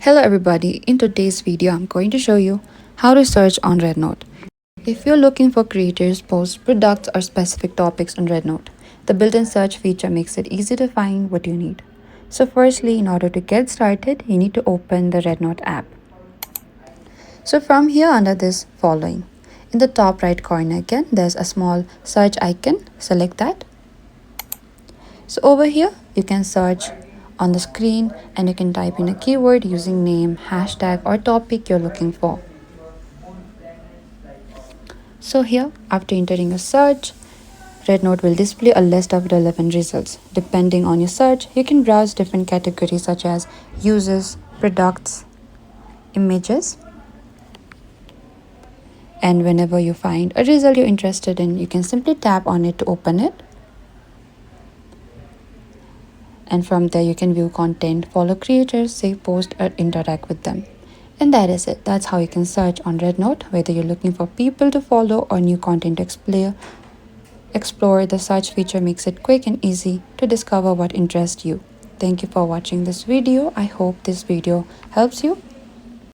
Hello everybody, in today's video I'm going to show you how to search on RedNote. If you're looking for creators, posts, products or specific topics on RedNote, the built-in search feature makes it easy to find what you need. So firstly, in order to get started, you need to open the RedNote app. So from here under this following, in the top right corner again, there's a small search icon, select that. So over here, you can search on the screen and you can type in a keyword using name, hashtag or topic you're looking for. So here, after entering a search, RedNote will display a list of relevant results. Depending on your search, you can browse different categories such as uses, products, images. And whenever you find a result you're interested in, you can simply tap on it to open it. And from there you can view content, follow creators, save posts or interact with them. And that is it. That's how you can search on RedNote, whether you're looking for people to follow or new content to explore. The search feature makes it quick and easy to discover what interests you. Thank you for watching this video. I hope this video helps you.